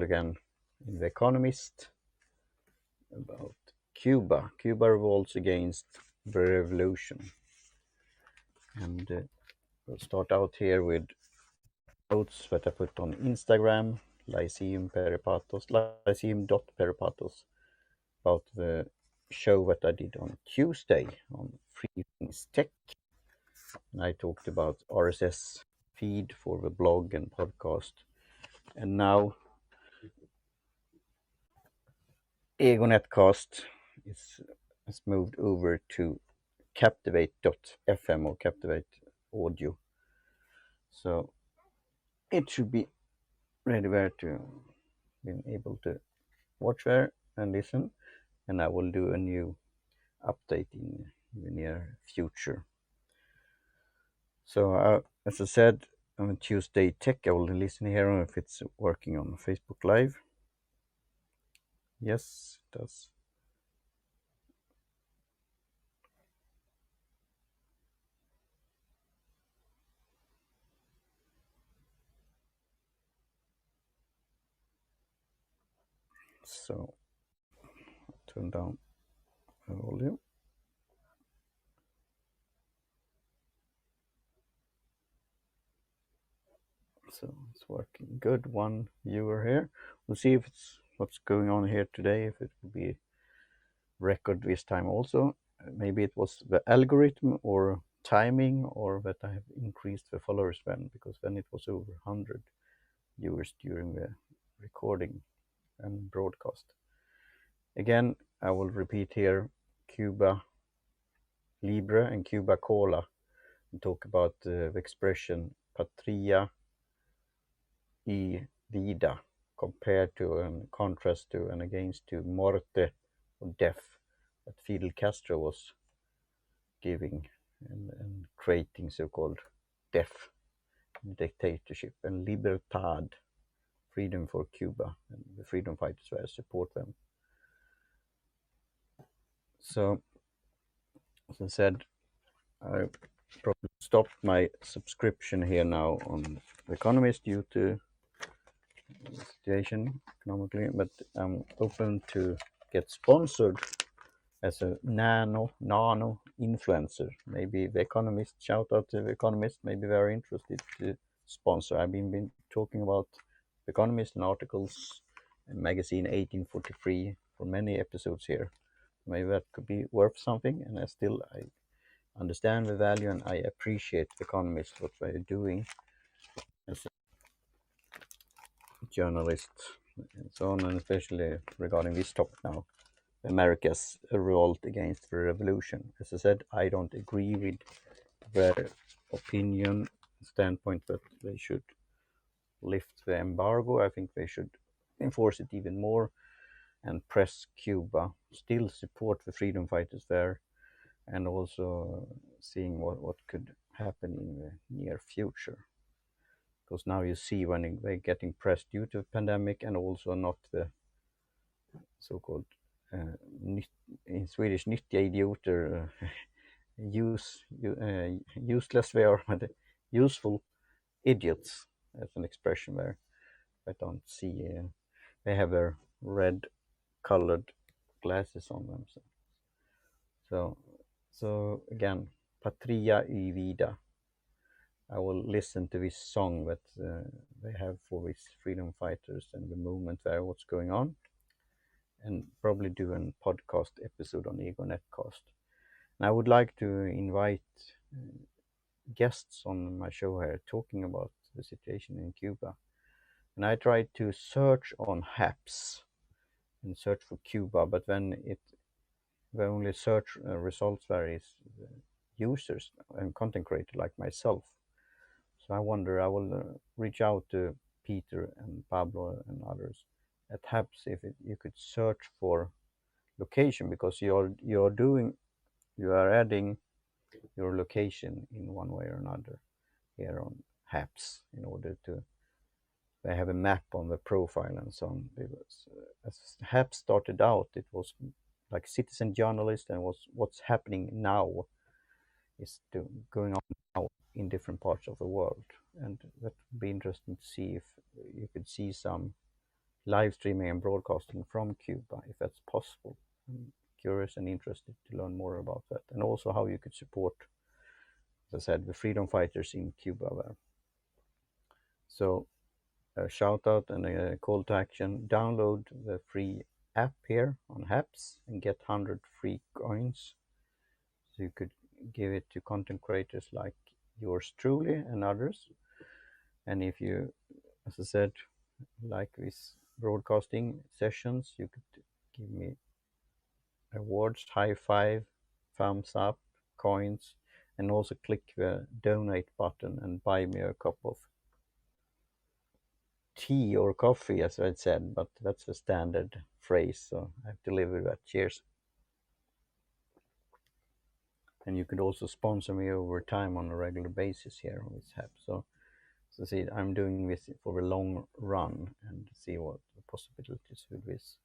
again in The Economist about Cuba. Cuba revolts against the revolution. And we'll start out here with notes that I put on Instagram, lyceum.peripatos, about the show that I did on Tuesday on Free Things Tech. And I talked about RSS feed for the blog and podcast. And now Egonetcast has moved over to Captivate.fm or Captivate Audio. So it should be ready there to be able to watch there and listen. And I will do a new update in the near future. So as I said, on Tuesday Tech, I will listen here on if it's working on Facebook Live. Yes, it does. So turn down the volume. So it's working good. One viewer here. We'll see if it's what's going on here today, if it will be record this time also. Maybe it was the algorithm or timing, or that I have increased the followers then, because then it was over 100 viewers during the recording and broadcast. Again, I will repeat here Cuba Libre and Cuba Cola, and talk about the expression patria y vida, compared to and contrast to and against to morte or death that Fidel Castro was giving and creating so-called death dictatorship, and libertad, freedom for Cuba, and the freedom fighters where I support them. So as I said, I probably stopped my subscription here now on The Economist due to the situation economically, but I'm open to get sponsored as a nano influencer. Maybe The Economist, shout out to The Economist, maybe they're interested to sponsor. I've been talking about The Economist and articles in magazine 1843 for many episodes here. Maybe that could be worth something, and I understand the value and I appreciate The Economist, what they're doing as a journalist and so on, and especially regarding this topic now, America's revolt against the revolution. As I said, I don't agree with their opinion standpoint that they should lift the embargo. I think they should enforce it even more and press Cuba, still support the freedom fighters there, and also seeing what could happen in the near future. Because now you see when they're getting pressed due to the pandemic, and also not the so-called in Swedish nyttiga idioter, useless they are, but useful idiots, as an expression there. I don't see, they have their red colored glasses on them. So again, Patria y Vida. I will listen to this song that they have for these freedom fighters and the movement there, what's going on, and probably do a podcast episode on Egonetcast. And I would like to invite guests on my show here talking about the situation in Cuba. And I tried to search on HAPS and search for Cuba, but then the only search results there is users and content creators like myself. So I wonder, I will reach out to Peter and Pablo and others at HAPS if you could search for location, because you are adding your location in one way or another here on HAPS in order to, they have a map on the profile and so on. Because as HAPS started out, it was like citizen journalist, and what's happening now is going on now in different parts of the world, and that would be interesting to see if you could see some live streaming and broadcasting from Cuba, if that's possible. I'm curious and interested to learn more about that, and also how you could support, as I said, the freedom fighters in Cuba there. So a shout out and a call to action: download the free app here on HAPS and get 100 free coins. So you could give it to content creators like yours truly and others. And if you, as I said, like these broadcasting sessions, you could give me awards, high five, thumbs up, coins, and also click the donate button and buy me a cup of tea or coffee, as I said, but that's the standard phrase, so I have to live with that. Cheers. And you could also sponsor me over time on a regular basis here on this app. So see, I'm doing this for the long run and see what the possibilities with this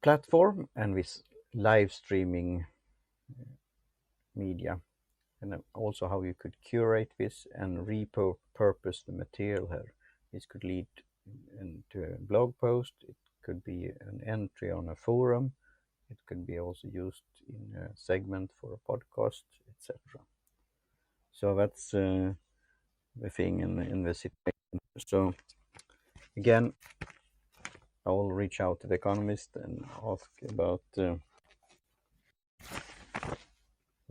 platform and this live streaming media, and also how you could curate this and repurpose the material here. This could lead into a blog post, it could be an entry on a forum, it could be also used in a segment for a podcast, etc. So that's the thing in the situation. So again, I will reach out to the Economist and ask about the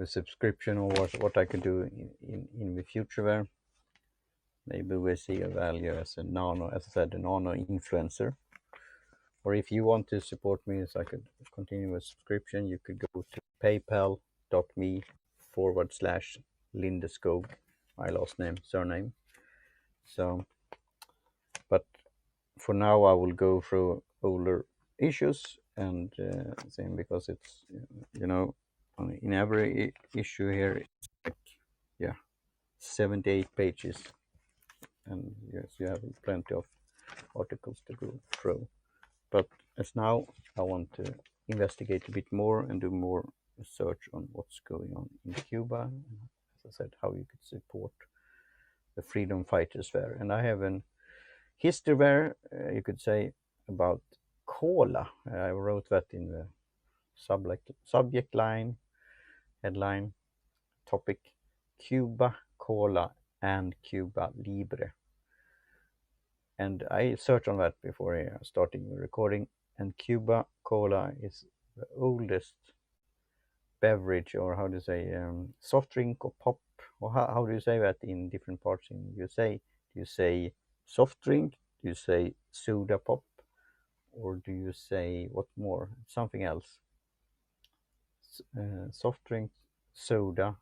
subscription or what I could do in the future there. Maybe we see a value as a nano, as I said, a nano influencer. Or if you want to support me so I could continue with subscription, you could go to paypal.me/Lindeskog, my last name, surname. So, but for now I will go through older issues and same, because it's, you know, in every issue here, it's like, yeah, 78 pages, and yes, you have plenty of articles to go through. But as now, I want to investigate a bit more and do more research on what's going on in Cuba. As I said, how you could support the freedom fighters there. And I have an history there, you could say, about cola. I wrote that in the subject line, headline, topic: Cuba, cola, and Cuba Libre. And I searched on that before starting the recording, and Cuba cola is the oldest beverage, or how do you say, soft drink or pop, or how do you say that in different parts in USA? Do you say soft drink? Do you say soda pop? Or do you say what more? Something else? Soft drink, soda,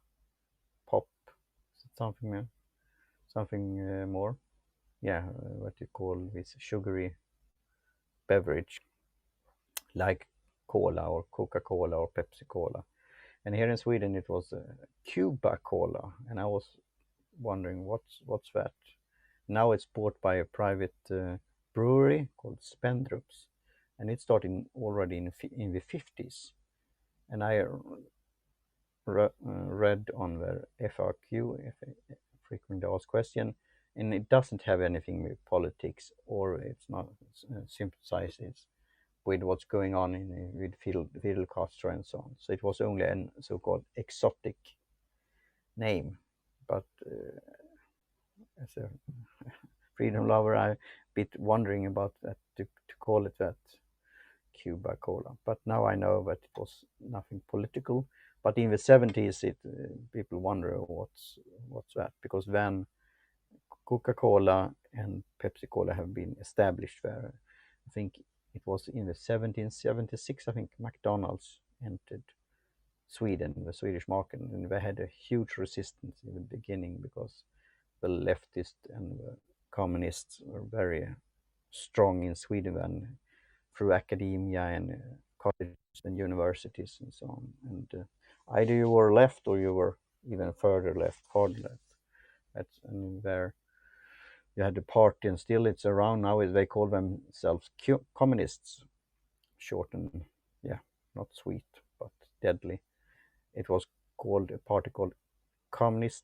pop, something more? Yeah, what you call this sugary beverage, like cola or Coca-Cola or Pepsi-Cola. And here in Sweden it was Cuba Cola, and I was wondering what's that. Now it's bought by a private brewery called Spendrups, and it started already in the 50s. And I read on their FAQ, frequently asked question, and it doesn't have anything with politics, or it's not sympathizes with what's going on with Fidel Castro and so on. So it was only a so-called exotic name. But as a freedom lover, I'm a bit wondering about that, to call it that, Cuba Cola. But now I know that it was nothing political. But in the 70s, people wonder what's that, because then Coca-Cola and Pepsi-Cola have been established there. I think it was in the 1776, I think McDonald's entered Sweden, the Swedish market, and they had a huge resistance in the beginning because the leftists and the communists were very strong in Sweden then, through academia and colleges and universities and so on. And either you were left or you were even further left, hard left. That's, and there you had the party, and still it's around now. They call themselves communists, short and, yeah, not sweet but deadly. It was called a party called Communist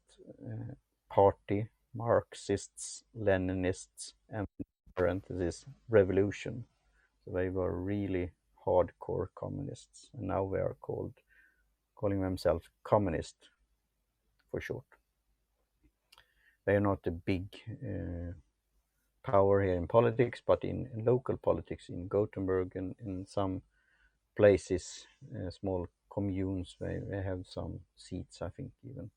Party, Marxists, Leninists, and parenthesis revolution. So they were really hardcore communists, and now they are calling themselves communist for short. They are not a big power here in politics, but in local politics in Gothenburg and in some places, small communes, they have some seats, I think, even.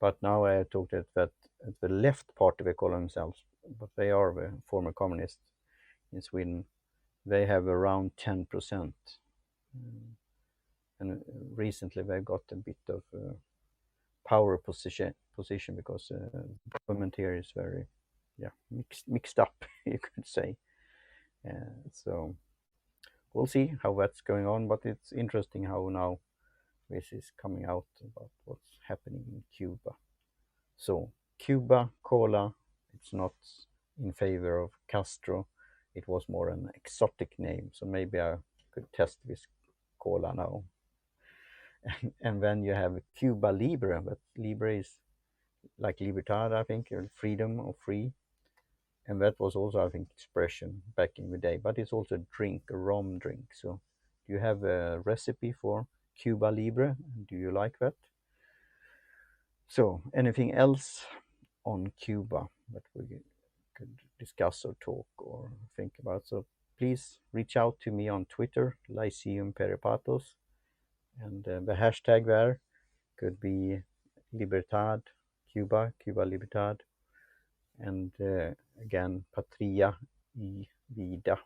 But now I talked that at the left party they call themselves, but they are the former communists in Sweden. They have around 10%. And recently they got a bit of power position because government here is very mixed up, you could say. So we'll see how that's going on, but it's interesting how now this is coming out about what's happening in Cuba. So Cuba Cola, it's not in favor of Castro. It was more an exotic name, so maybe I could test this cola now. And then you have Cuba Libre, but Libre is like libertad, I think, or freedom or free. And that was also, I think, expression back in the day. But it's also a drink, a rum drink. So do you have a recipe for Cuba Libre? Do you like that? So anything else on Cuba that we could discuss or talk or think about? So please reach out to me on Twitter, Lyceum Peripatos, and the hashtag there could be Libertad, Cuba Libertad, and again, Patria y Vida,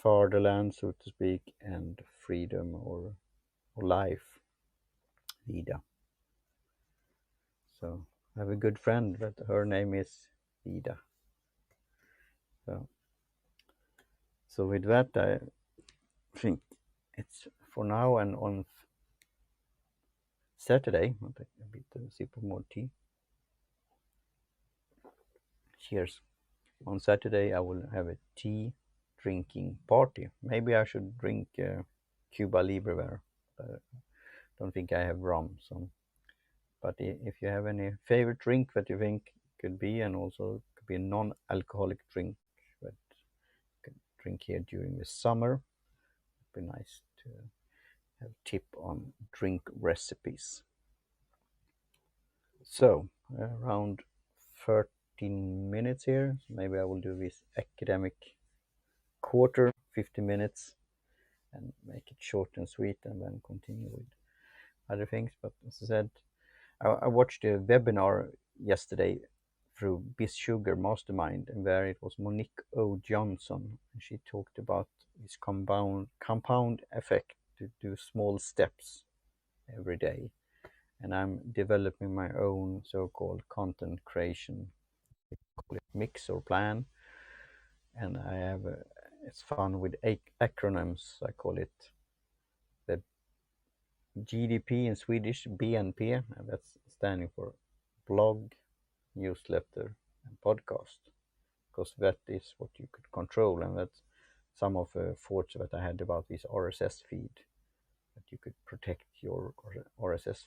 fatherland, so to speak, and freedom or life, Vida. So I have a good friend that her name is Vida. So with that, I think it's for now, and on Saturday, I'll take a bit of a sip of more tea. Cheers. On Saturday, I will have a tea drinking party. Maybe I should drink Cuba Libre there. I don't think I have rum. So, but if you have any favorite drink that you think could be, and also could be a non-alcoholic drink that you can drink here during the summer, it'd be nice to have a tip on drink recipes. So around 13 minutes here. So maybe I will do this academic quarter, 50 minutes, and make it short and sweet, and then continue with other things. But as I said, I watched a webinar yesterday through Biz Sugar Mastermind, and there it was Monique O. Johnson, and she talked about this compound effect to do small steps every day. And I'm developing my own so-called content creation, call it mix or plan, and I have it's fun with acronyms. I call it the GDP in Swedish, BNP, and that's standing for blog, newsletter, and podcast, because that is what you could control, and that's some of the thoughts that I had about this RSS feed, that you could protect your RSS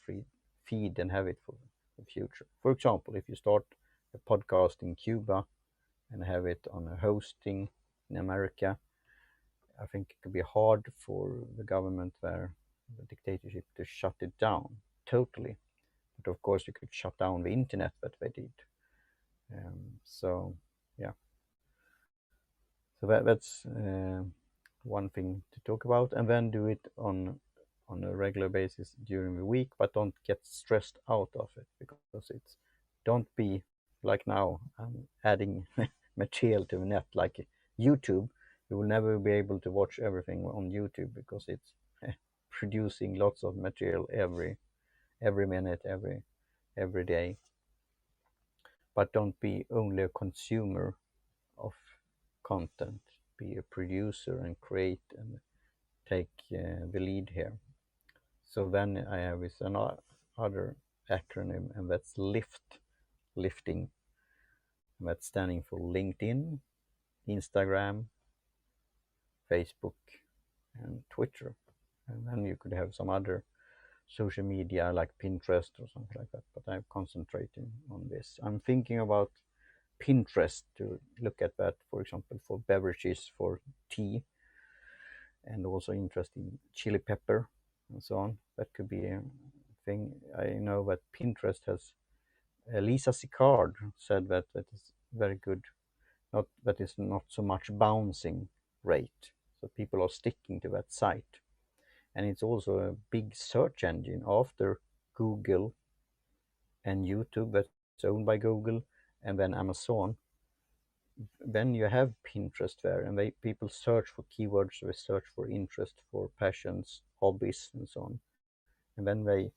feed and have it for the future. For example, if you start a podcast in Cuba and have it on a hosting in America, I think it could be hard for the government there, the dictatorship, to shut it down totally. But of course, you could shut down the internet that they did. So yeah, so that's one thing to talk about, and then do it on a regular basis during the week, but don't get stressed out of it, because it's don't be like now. I'm adding material to the net like YouTube. You will never be able to watch everything on YouTube because it's producing lots of material every minute, every day. But don't be only a consumer of content. Be a producer and create and take the lead here. So then I have this another acronym, and that's lifting. And that's standing for LinkedIn, Instagram, Facebook, and Twitter. And then you could have some other social media like Pinterest or something like that. But I'm concentrating on this. I'm thinking about Pinterest to look at that, for example, for beverages, for tea, and also interesting chili pepper and so on. That could be a thing. I know that Pinterest has Lisa Sicard said that that is very good. Not that is not so much bouncing rate, so people are sticking to that site, and it's also a big search engine after Google and YouTube that's owned by Google, and then Amazon. Then you have Pinterest there, and people search for keywords, they search for interest, for passions, hobbies, and so on, and then they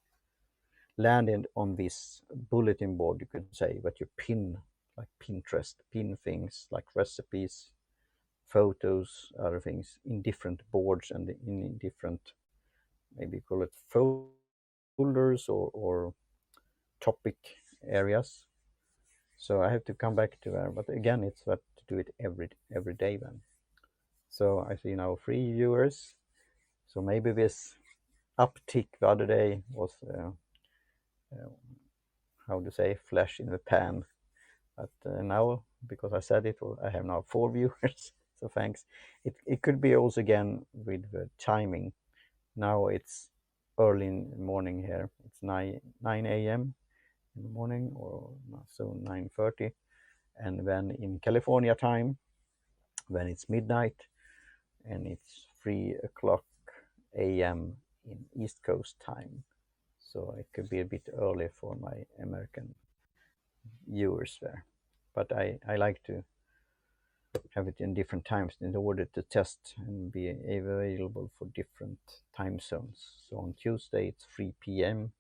landed on this bulletin board, you could say, that you pin, like Pinterest, pin things like recipes, photos, other things in different boards and in different, maybe call it folders or topic areas. So I have to come back to that, but again, it's that to do it every day then. So I see now 3 viewers. So maybe this uptick the other day was how to say, flash in the pan. But now, because I said it, I have now 4 viewers. So thanks. It could be also again with the timing. Now it's early in the morning here. It's 9 a.m. in the morning, or so 9:30. And then in California time, when it's midnight, and it's 3 o'clock a.m. in East Coast time. So it could be a bit early for my American viewers there. But I like to have it in different times in order to test and be available for different time zones. So on Tuesday it's 3 p.m.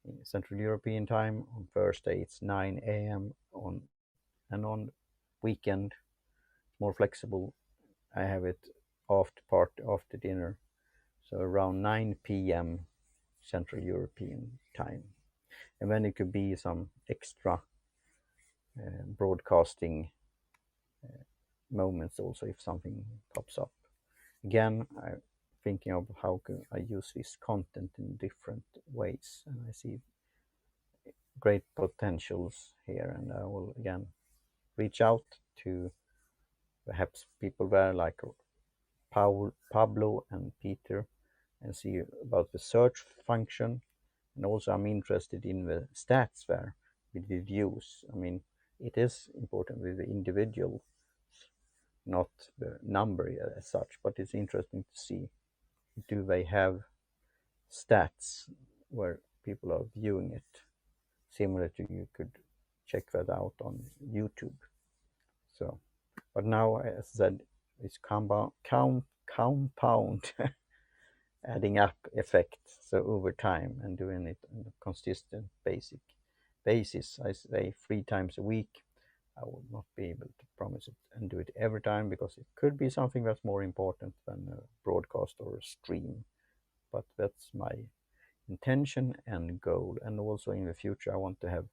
in Central European time. On Thursday it's 9 a.m. and on weekend more flexible. I have it after dinner, so around 9 p.m. Central European time. And then it could be some extra broadcasting moments also if something pops up. Again, I'm thinking of how can I use this content in different ways, and I see great potentials here, and I will again reach out to perhaps people there like Pablo and Peter and see about the search function. And also I'm interested in the stats there with the views. I mean, it is important with the individual, not the number as such, but it's interesting to see, do they have stats where people are viewing it, similar to, you could check that out on YouTube. So, but now, as I said, it's compound adding up effect. So over time and doing it on a consistent basis, I say 3 times a week. I will not be able to promise it and do it every time, because it could be something that's more important than a broadcast or a stream. But that's my intention and goal. And also in the future, I want to have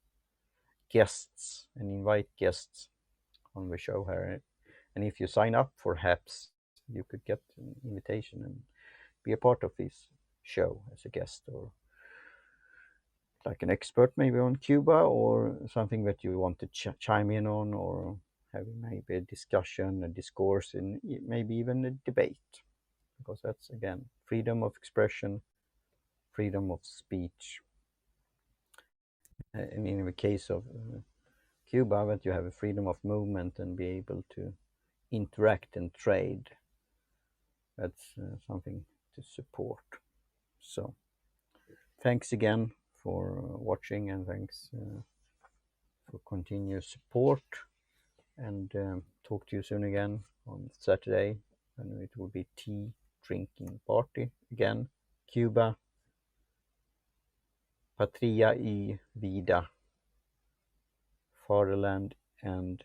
guests and invite guests on the show here. And if you sign up for HAPS, you could get an invitation and be a part of this show as a guest, or like an expert maybe on Cuba, or something that you want to chime in on, or having maybe a discussion, a discourse, and maybe even a debate, because that's again freedom of expression, freedom of speech. And in the case of Cuba, that you have a freedom of movement and be able to interact and trade. That's something to support. So thanks again for watching, and thanks for continuous support, and talk to you soon again on Saturday, and it will be tea drinking party again. Cuba, Patria y Vida, Fatherland and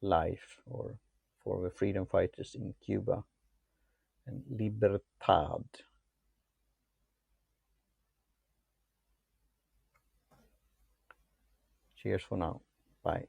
Life, or for the freedom fighters in Cuba, and Libertad. Cheers for now. Bye.